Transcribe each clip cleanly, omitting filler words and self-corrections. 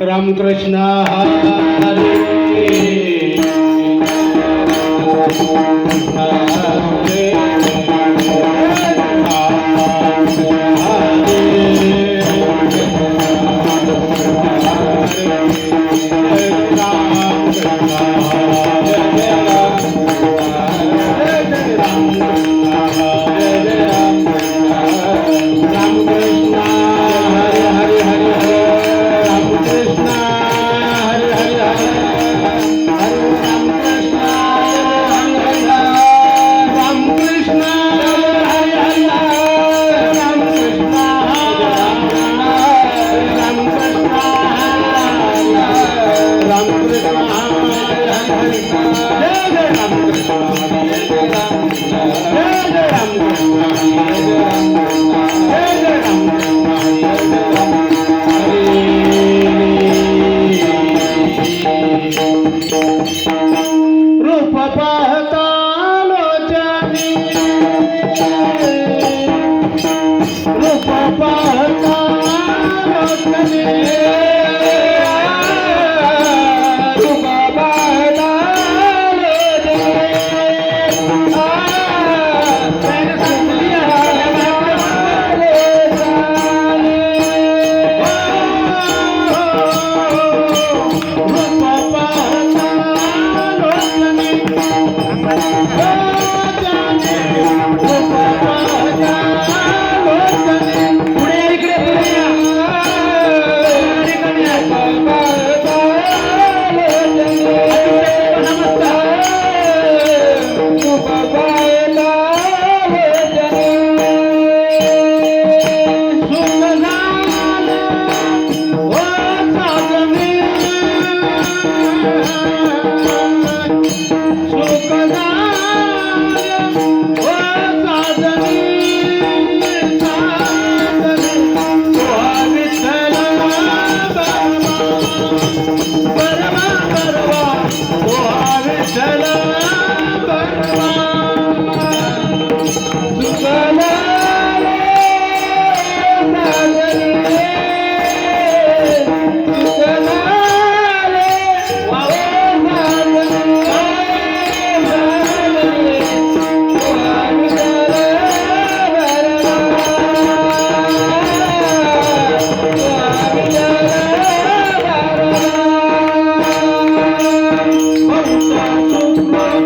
रामकृष्ण हरे रूप पाहता लोचनी रूप पाहता लोचनी रूप पाहता Oh,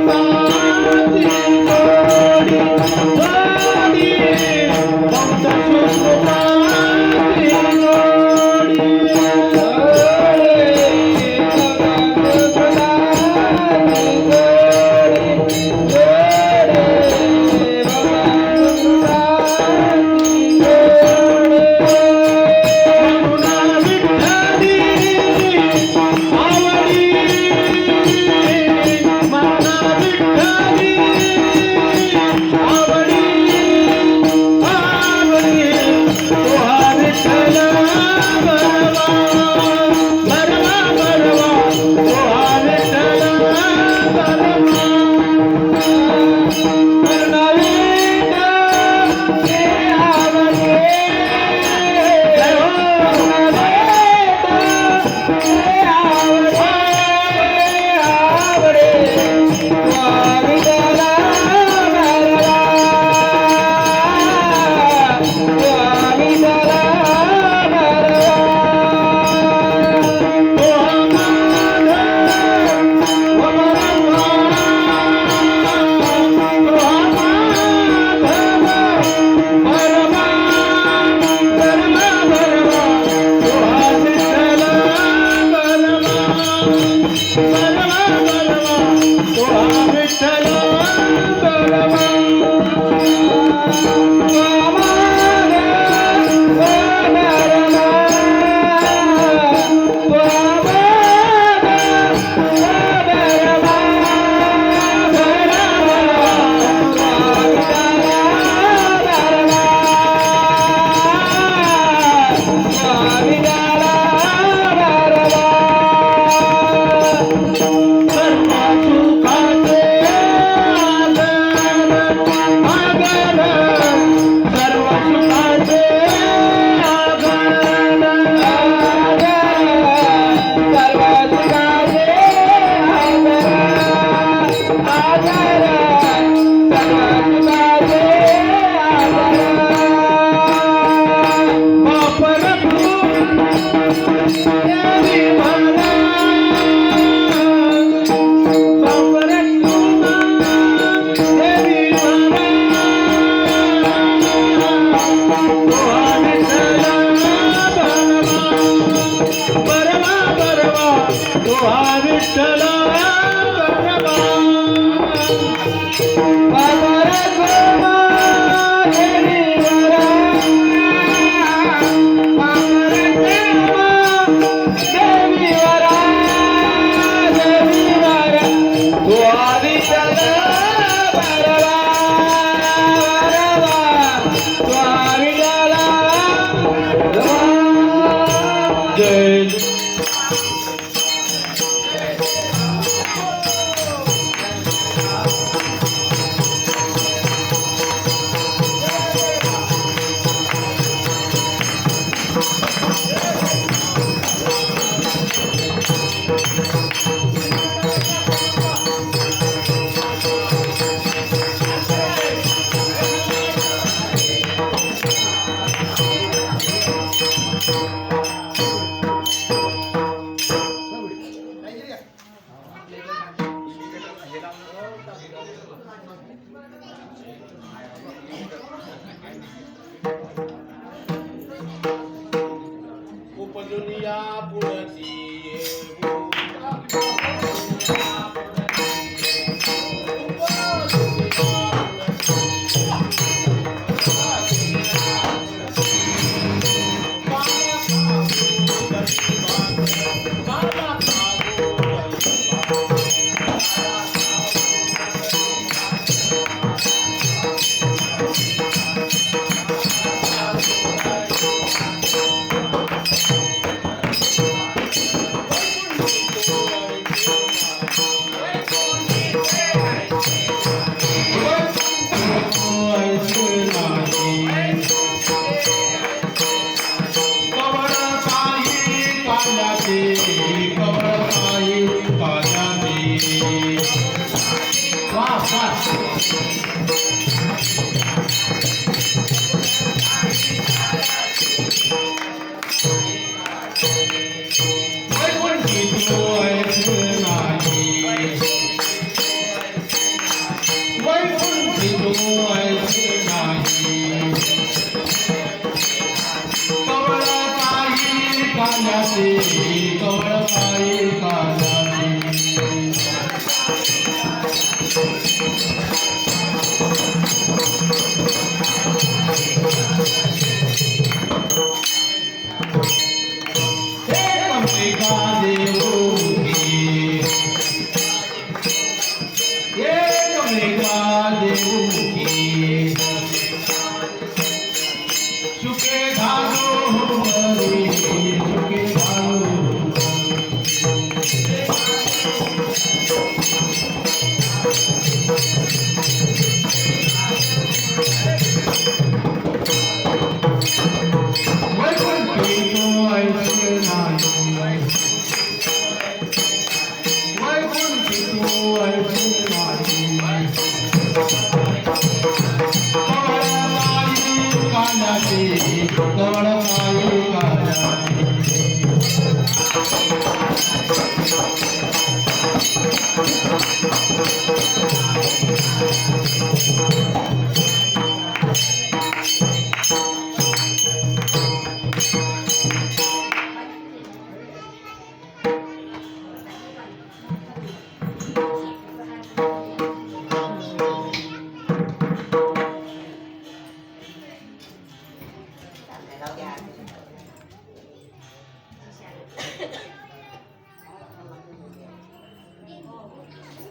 तो हा विठ्ठल उपजुनिया पुढची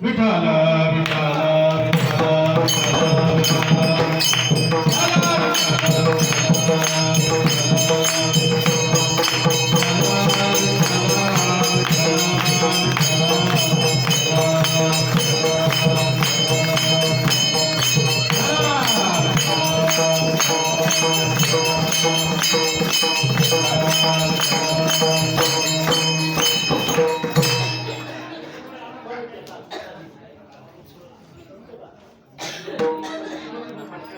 विठाला विठाला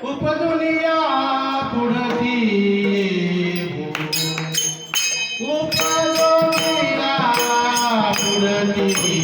उपजुनिया पुढची उपजुनिया पुढची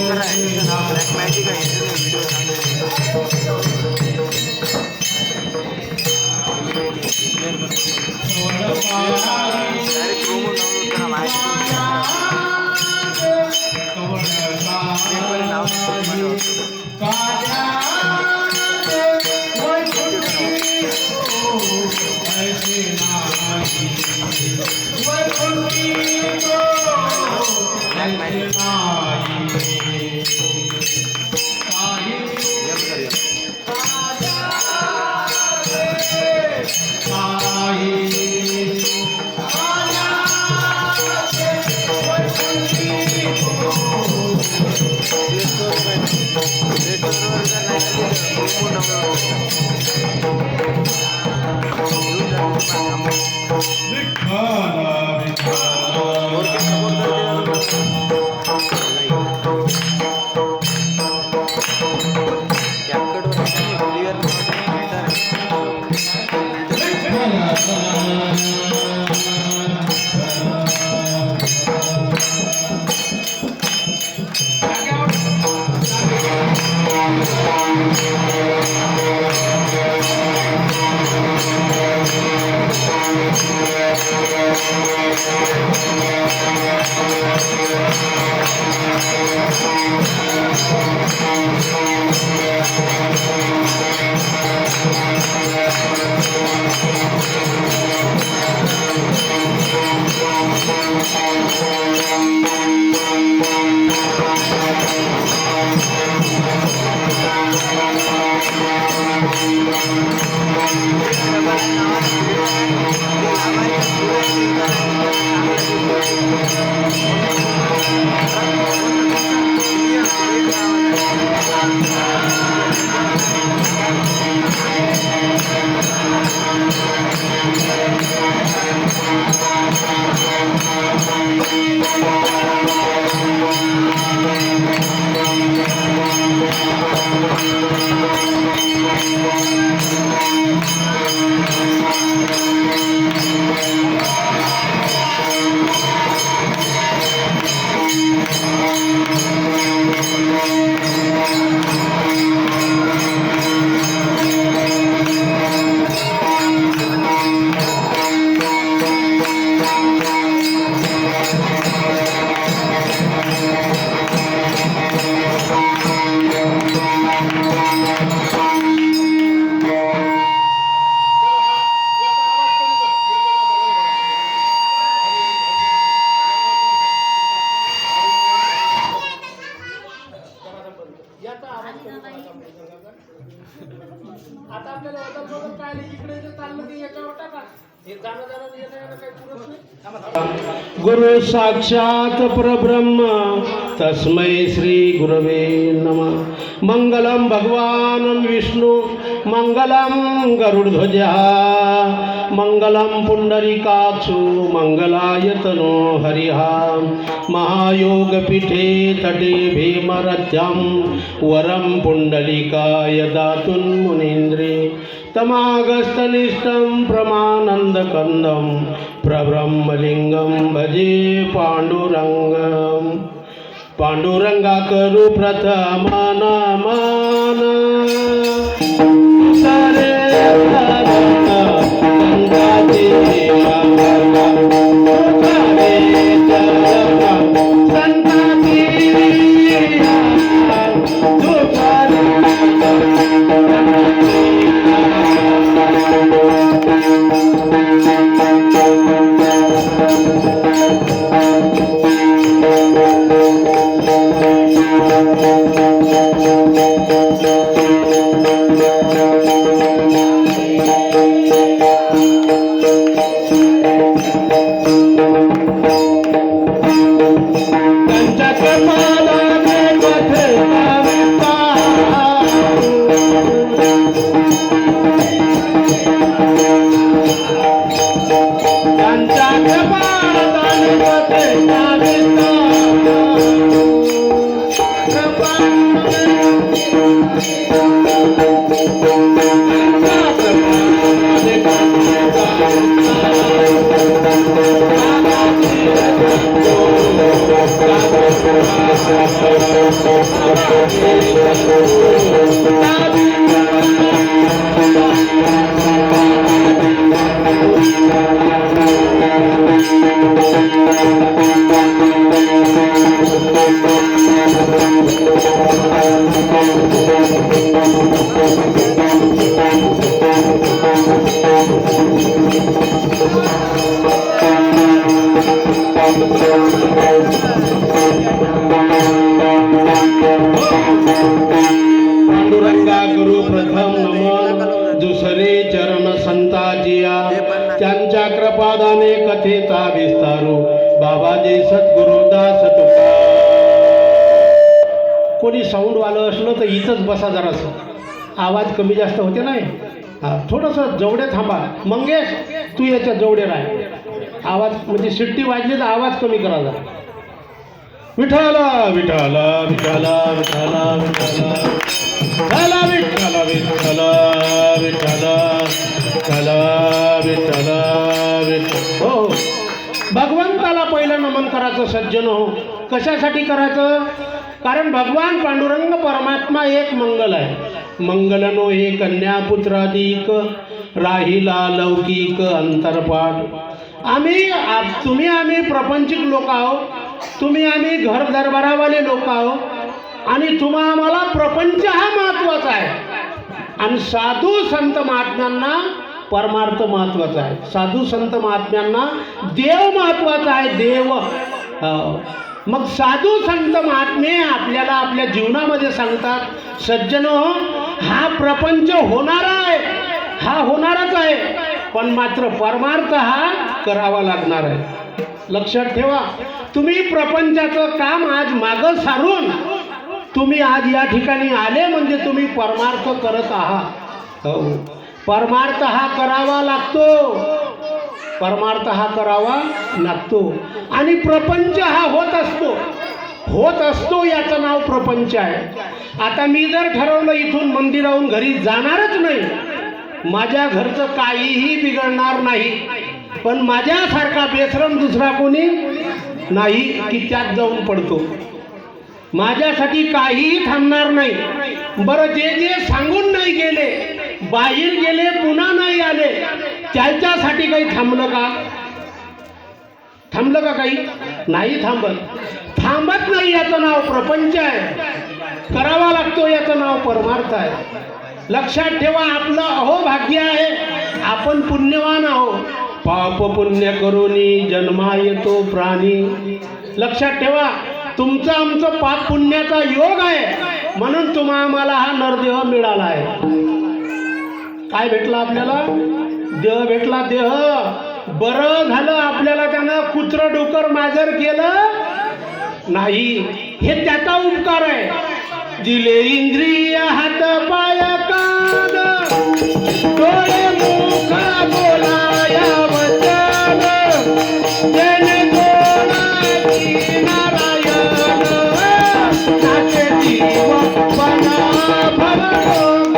ब्लॅक मॅजिक आहे व्हिडिओ डायरेक्ट प्रोमो डाउनलोड करा आता आपल्याला बदल काय इकडे चाललं की याच्यावर टाका हे जाणं जाणं येणं काही पुरत नाही. गुरु साक्षात परब्रह्म तस्मै श्री गुरवे नमः. मंगलम भगवान विष्णु मंगलम गरुडध्वजा मंगलम पुंडरीकाक्षो मंगलायतनो हरिहा. महायोगपीठे तटे भीमरथ्यं वरं पुंडलिकाय दातुन्मुनीन्द्रे तमागस्तनिष्ठं प्रमानन्दकन्दं प्रब्रह्मलिङ्गं भजे पाण्डुरङ्गं. पांडुरंगा करू प्रथम नमन सरे संताचे पांडुरंगा गुरु प्रथम नमन दुसरे चरण संताजिया त्यांच्या कृपादाने कथेचा विस्तारू बाबाजी सद्गुरुदास तुका. कोणी साऊंड वालं असलं तर इथंच बसा जरासं, आवाज कमी जास्त होते नाही. हा थोडंसं जवळे थांबा. मंगेश तू याच्या जवळे राह. आवाज म्हणजे शिट्टी वाजली तर आवाज कमी करा जा. विठ्ठल विठ्ठल विठ्ठल विठ्ठल विठ्ठल विठ्ठल विठ्ठल विठ्ठल विठ्ठल विठ्ठल विठ्ठल. हो, भगवंताला पहिलं नमन करायचं सज्जन हो. कशासाठी करायचं? कारण भगवान पांडुरंग परमात्मा एक मंगल आहे. मंगलनो हे कन्यापुत्राधिक राहिला लौकिक अंतरपाठ. आम्ही प्रपंचिक लोक आहोत, तुम्ही आम्ही घर दरबारावाले लोक आहोत आणि आम्हाला प्रपंच हा महत्वाचा आहे आणि साधू संत महात्म्यांना परमार्थ महत्वाचा आहे. साधू संत महात्म्यांना देव महत्वाचा आहे. देव मग साधू संत महात्मे आपल्याला आपल्या जीवनामध्ये सांगतात, सज्जनो हा प्रपंच होणारा आहे, हा होणारच आहे, पण मात्र परमार्थ हा करावा लागणार आहे. लक्षात ठेवा. तुम्ही प्रपंचाचं काम आज मागं सारून तुम्ही आज या ठिकाणी आले म्हणजे तुम्ही परमार्थ करत आहात. हो, परमार्थ हा करावा लागतो, परमार्थ हा करावा लागतो आणि प्रपंच हा होत असतो याचं नाव प्रपंच आहे. आता मी जर ठरवलं इथून मंदिराहून घरी जाणारच नाही, माझ्या घरचं काहीही बिघडणार नाही, पण माझ्यासारखा बेशरम दुसरा कोणी नाही की त्यात जाऊन पडतो. माझ्यासाठी काहीही थांबणार नाही. बरं, जे सांगून नाही गेले, बाहेर गेले, पुन्हा नाही आले, त्याच्यासाठी काही थांबलं का? काही नाही थांबत नाही. याचं नाव प्रपंच आहे. करावा लागतो याचं नाव परमार्थ आहे. लक्षात ठेवा. आपलं अहोभाग्य आहे, आपण पुण्यवान आहोत. पाप पुण्य करूनी जन्मा येतो प्राणी. लक्षात ठेवा. तुमचं आमचं पाप पुण्याचा योग आहे म्हणून आम्हाला हा नरदेह मिळाला आहे. काय भेटला आपल्याला? देह भेटला. देह बरं झालं आपल्याला त्यानं कुत्र डोकर माजर केलं नाही, हे त्याचा उपकार आहे. दिले इंद्रिय हात पाय कान डोळे मुख बोलाया वचन जन गोनाची नारायण नाचे जीव बना भवरोग.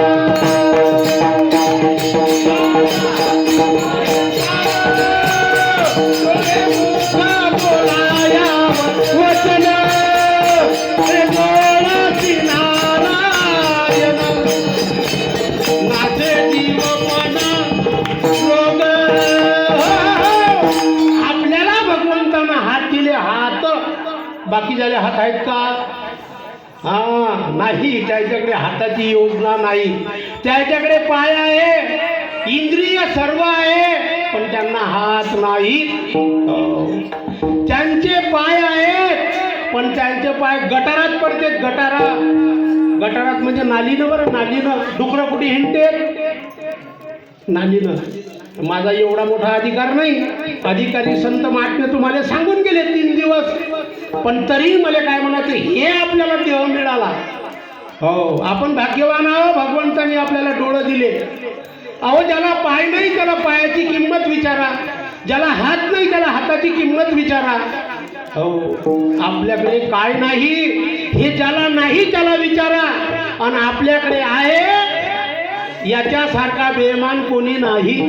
डोळे मुख बोलाया वचन गोनाची नारायण नाचे जीव बना रोग. आपल्याला भगवंतानं हात दिले. हात बाकी झाले हात आहेत का? नाही. त्याच्याकडे हाताची योजना नाही. त्याच्याकडे पाय आहे, इंद्रिय सर्व आहे, पण त्यांना हात नाही. त्यांचे पाय आहेत पण त्यांचे पाय गटारात पडते. गटारात म्हणजे नालीनं. बरं, नालीनं डुकरं कुठे हिंडते? नालीनं. माझा एवढा मोठा अधिकार नाही. अधिकारी संत महात्मे तुम्हाला सांगून गेले 3 दिवस, पण तरी मला काय म्हणायचं, हे आपल्याला देह मिळाला. हो, आपण भाग्यवान आहोत. भगवंतांनी आपल्याला डोळं दिले. अहो, ज्याला पाय नाही त्याला पायाची किंमत विचारा, ज्याला हात नाही त्याला हाताची किंमत विचारा. हो, आपल्याकडे काय नाही हे ज्याला नाही त्याला विचारा, आणि आपल्याकडे आहे याच्यासारखा बेईमान कोणी नाही.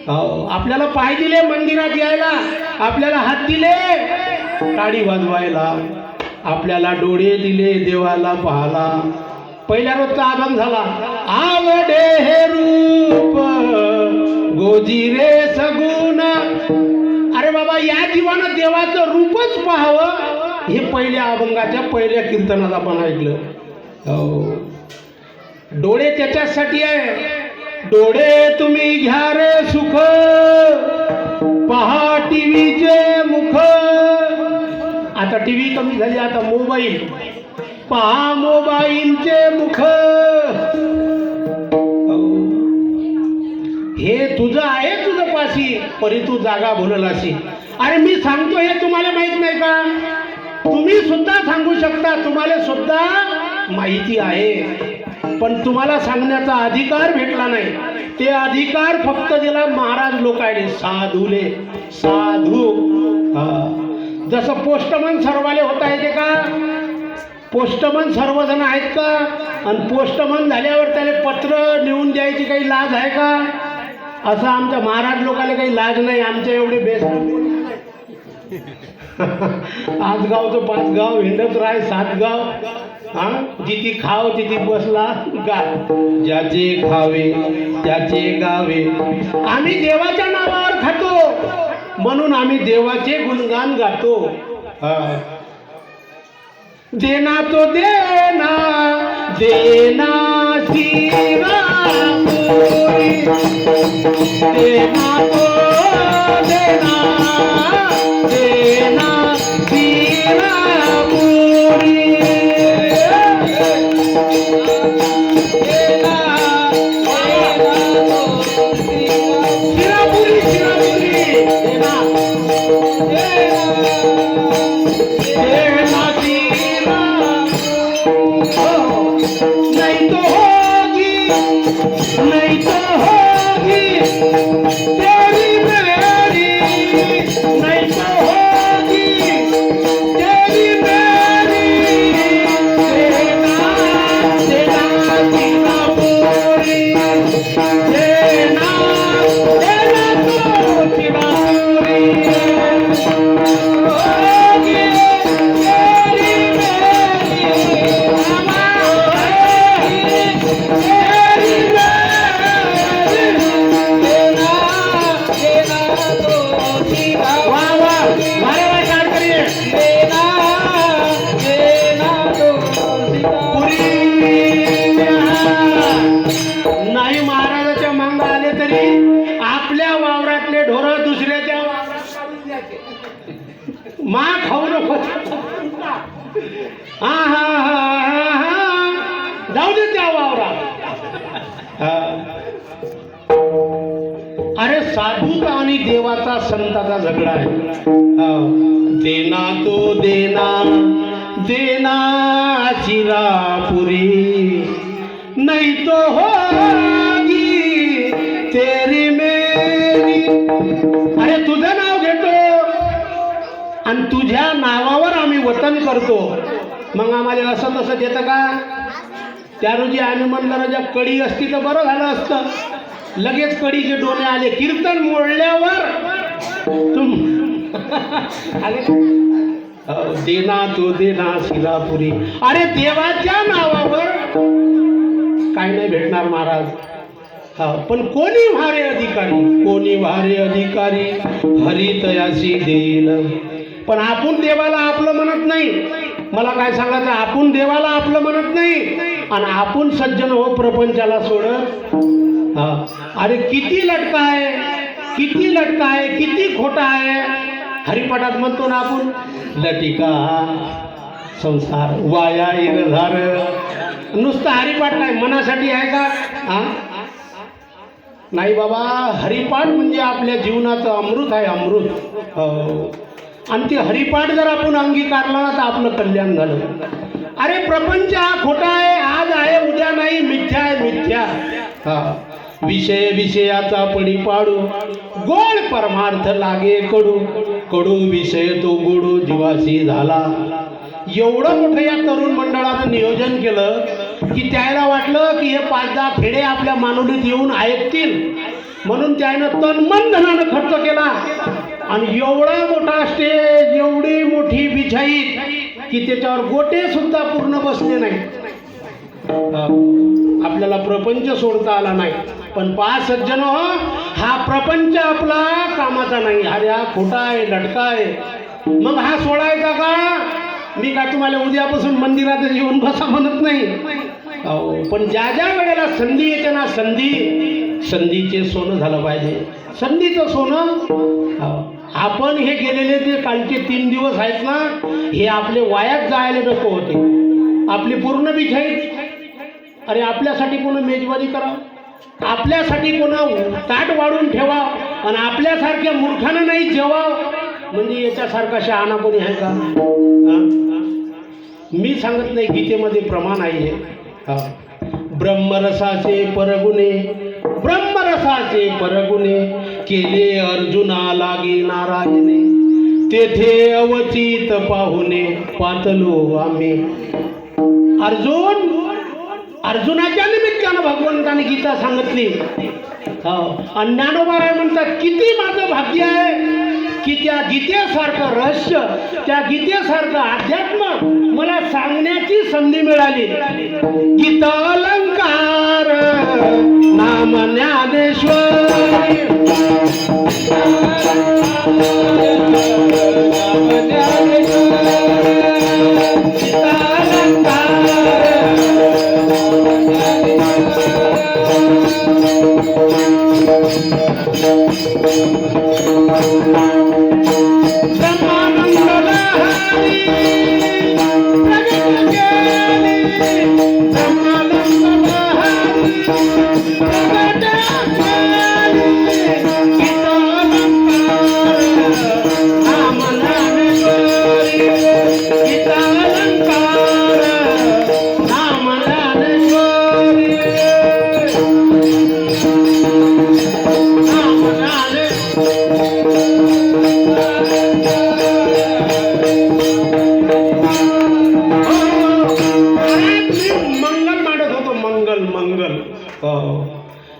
हो, आपल्याला पाय दिले मंदिरात यायला, आपल्याला हात दिले टाळी वाजवायला, आपल्याला डोळे दिले देवाला पाहाला. पहिल्या रोजचा अभंग झाला, आवडे हे रूप गोजिरे सगुण. अरे बाबा, या जीवानं देवाचं रूपच पाहावं, हे पहिल्या अभंगाच्या पहिल्या कीर्तनात आपण ऐकलं. हो, डोळे त्याच्यासाठी आहे. डोळे तुम्ही घ्या रे सुख, पहा टीव्हीचे मुख. आता टीव्ही कमी झाली, आता मोबाईल, पहा मोबाईलचे मुख. हे तुझं आहे तुझं पाशी, परी तू जागा बोललाशी. अरे मी सांगतो हे तुम्हाला माहित नाही का? तुम्ही सुद्धा सांगू शकता, तुम्हाला सुद्धा माहिती आहे, पण तुम्हाला सांगण्याचा अधिकार भेटला नाही. ते अधिकार फक्त दिला महाराज लोकांनी, साधूले. साधू, जसं पोस्टमन सर्वाले होता येते का? पोस्टमन सर्वजण आहेत का? आणि पोस्टमन झाल्यावर त्याला पत्र नेऊन द्यायची काही लाज आहे का? असं आमच्या महाराज लोकांना काही लाज नाही. आमच्या एवढे बेस्ट आज गावचं 5 गाव हिंडत राय, 7 गाव. हा, जिथे खाव तिथे बसला गा, ज्याचे खावे त्याचे गावे. आम्ही देवाच्या नावावर खातो म्हणून आम्ही देवाचे गुणगान गातो. देना तो देना, देना श्रीरामुरी, देना तो देना, देना श्रीरामुरी. नहीं तो होगी तेरी मेरी, नहीं तो होगी तेरी मेरी. देना देना देना पूरी, देना देना तो तेरा पूरी. होगी तेरी मेरी, नाही महाराजाच्या मांग आले तरी आपल्या वावरातले ढोरं दुसऱ्याच्या वावरात काढून द्यायचे. मा खाऊ नको. हा हा हा हा, जाऊ दे त्या वावरात. अरे साधूचा आणि देवाचा संताचा झगडा आहे. देना तो देना, देना शिरापुरी, नहीं तो होगी तेरी मेरी. अरे तुझं नाव घेतो आणि तुझ्या नावावर आम्ही वतन करतो, मग आम्हाला असं तसं देतं का? त्या रोजी आम्ही म्हणलं राजा कडी असती तर बरं झालं असतं. लगेच कडीचे डोले आले. कीर्तन मोडल्यावर तुम आले. देना तो देना शिरापुरी. अरे देवाच्या नावावर काय नाही भेटणार महाराज. पण कोणी भारे अधिकारी, कोणी भारे अधिकारी हरितयासी देईल. पण आपण देवाला आपलं म्हणत नाही. मला काय सांगायचं, आपण देवाला आपलं म्हणत नाही आणि आपण सज्जन हो प्रपंचाला सोडत. अरे किती लटका आहे, किती लटका आहे, किती खोटा आहे. हरिपाठात म्हणतो ना आपण, लटिका संसार वाया इरधार. नुसतं हरिपाठ काय मनासाठी आहे का? नाही बाबा, हरिपाठ म्हणजे आपल्या जीवनाचं अमृत आहे, अमृत. आणि ते हरिपाठ जर आपण अंगीकारला ना तर आपलं कल्याण झालं. अरे प्रपंच हा खोटा आहे, आज आहे उद्या नाही, मिथ्या आहे मिथ्या. विषय विषयाचा पडी पाडू गोड परमार्थ लागे कडू कडू विषय तो गोडू जीवासी झाला. एवढं मोठं या तरुण मंडळानं नियोजन केलं की त्याला वाटलं की हे 5-10 फेडे आपल्या मानुलीत येऊन ऐकतील म्हणून त्यानं तन-मन धनानं खर्च केला आणि एवढा मोठा स्टेज एवढी मोठी बिछाई की त्याच्यावर गोटे सुद्धा पूर्ण बसले नाही. आपल्याला प्रपंच सोडता आला नाही. पण 5 सज्जन हा प्रपंच आपला कामाचा नाही. अरे हा खोटा आहे लटका आहे मग हा सोडायचा का? मी का तुम्हाला उद्यापासून मंदिरात येऊन बसा म्हणत नाही. पण ज्या ज्या वेळेला संधी येते ना संधीचे सोनं झालं पाहिजे. संधीचं सोनं आपण हे गेलेले जे कालचे 3 दिवस आहेत ना हे आपले वायात जायला नको होते. आपली पूर्ण बिछाई अरे आपल्यासाठी कोण मेजवानी करा आपल्यासाठी कोण ताट वाढून ठेवा आणि आपल्यासारख्या मूर्खानं नाही जेवा म्हणजे याच्यासारखा शहाणा कोणी आहे का? मी सांगत नाही गीतेमध्ये प्रमाण आहे. ब्रह्मरसाचे परगुणे केले अर्जुना लागे नारायणे तेथे अवचित पाहुणे पातलो आम्ही. अर्जुनाच्या निमित्तानं भगवंताने गीता सांगितली. आणि ज्ञानोबा म्हणतात किती माझं भाग्य आहे की त्या गीतेसारखं रहस्य त्या गीतेसारखं अध्यात्म मला सांगण्याची संधी मिळाली. गीता अलंकार नाम ज्ञानेश्वर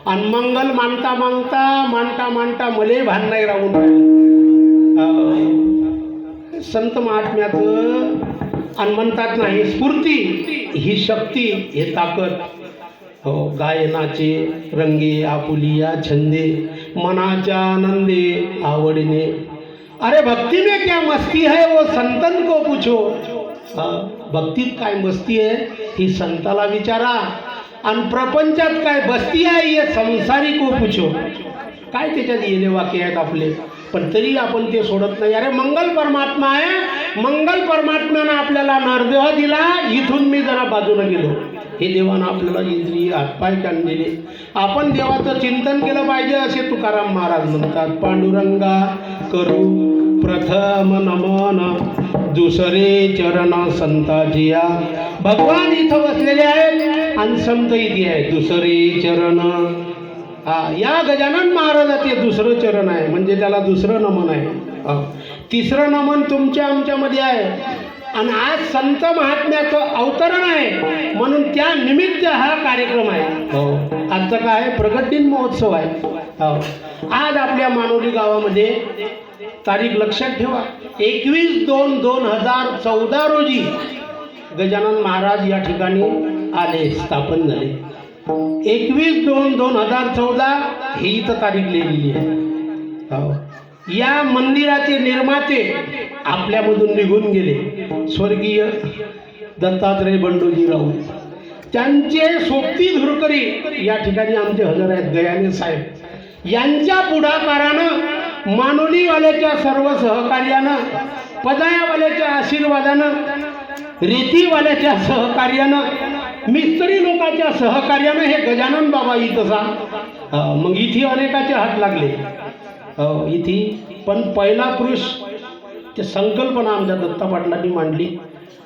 आणि मंगल मानता मले भान नाही राहून संत महात्म्याचं आणि म्हणतात ना ही स्फूर्ती ही शक्ती हे ताकद गायनाचे रंगे आपुलिया छंदे मनाच्या आनंदे आवडणे. अरे भक्ति में क्या मस्ती है वो संतन को पूछो. भक्तीत काय मस्ती आहे ही संताला विचारा आणि प्रपंचात काय बस्ती आहे ये संसारी को पूछो. काय त्याच्यात येले वाक्य आहेत आपले पण तरी आपण ते सोडत नाही. अरे मंगल परमात्मा आहे. मंगल परमात्म्यानं आपल्याला नरदेह दिला. इथून मी जरा बाजूला गेलो हे देवानं आपल्याला इंद्रिय हातपाय काढलेले. आपण देवाचं चिंतन केलं पाहिजे असे तुकाराम महाराज म्हणतात. पांडुरंगा करू प्रथम नमन दुसरे चरण संताजिया. भगवान इथं बसलेले आहेत आणि संत इथे आहे. दुसरे चरण या गजानन महाराजाचे दुसरं चरण आहे म्हणजे त्याला दुसरं नमन आहे. तिसरं नमन तुमच्या आमच्यामध्ये आहे आणि आज संत महात्म्याचं अवतरण आहे म्हणून त्या निमित्त हा कार्यक्रम आहे. आजचा काय प्रगट दिन महोत्सव आहे. आज आपल्या मानोली गावामध्ये तारीख लक्षात ठेवा 21/2/2014 रोजी गजानन महाराज या ठिकाणी आले स्थापन झाले. 21/2/2014 ही इथं तारीख लिहिलेली आहे. या मंदिराचे निर्माते आपल्यामधून निघून गेले स्वर्गीय दत्तात्रय बंडोजी राऊत. त्यांचे सोबती धुरकरी या ठिकाणी आमचे हजर आहेत गयाने साहेब. यांच्या पुढाकारानं मानोलीवाल्याच्या सर्व सहकार्यानं पदायावाल्याच्या आशीर्वादानं रीतीवाल्याच्या सहकार्यानं मिस्त्री लोकांच्या सहकार्यानं हे गजानन बाबा इथं मग इथे अनेकाचे हात लागले इथे. पण पहिला पुरुष ते संकल्पना आमच्या दत्ता पाटलांनी मांडली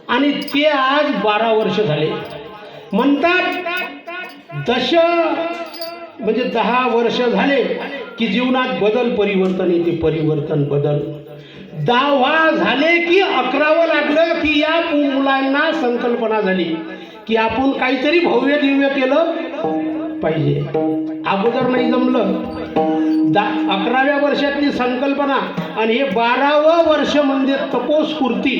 आणि ते आज 12 वर्ष झाले. म्हणतात म्हणजे 10 वर्ष झाले की जीवनात बदल परिवर्तन येते, परिवर्तन बदल. 10 झाले की 11वं लागलं की या मुलांना संकल्पना झाली की आपण काहीतरी भव्य दिव्य केलं पाहिजे. अगोदर नाही जमलं. 11व्या वर्षातली संकल्पना आणि हे 12वं वर्ष म्हणजे तपोस्फूर्ती.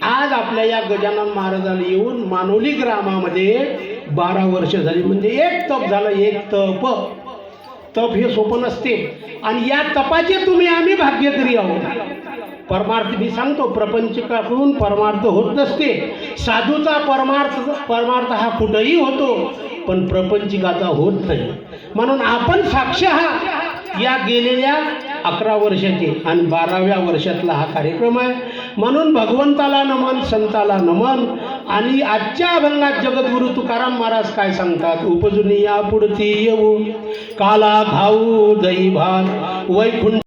आज आपल्या या गजानन महाराजांनी येऊन मानोली ग्रामामध्ये 12 वर्ष झाली. म्हणजे एक तप झालं, एक तप. तप हे सोपं नसते आणि या तपाचे तुम्ही आम्ही भाग्यकरी आहोत. परमार्थ मी सांगतो, प्रपंचकाकडून परमार्थ होत नसते. साधूचा परमार्थ हा कुठंही होतो, पण प्रपंचिकाचा होत नाही. म्हणून आपण साक्ष आहात या गेलेल्या 11 वर्षाचे आणि 12व्या वर्षातला हा कार्यक्रम आहे. म्हणून भगवंताला नमन, संताला नमन. आणि आजच्या अभंगात जगद्गुरु तुकाराम महाराज काय सांगतात, उपजुनी या पुढती येऊ काला घाऊ दही भात वैकुंठ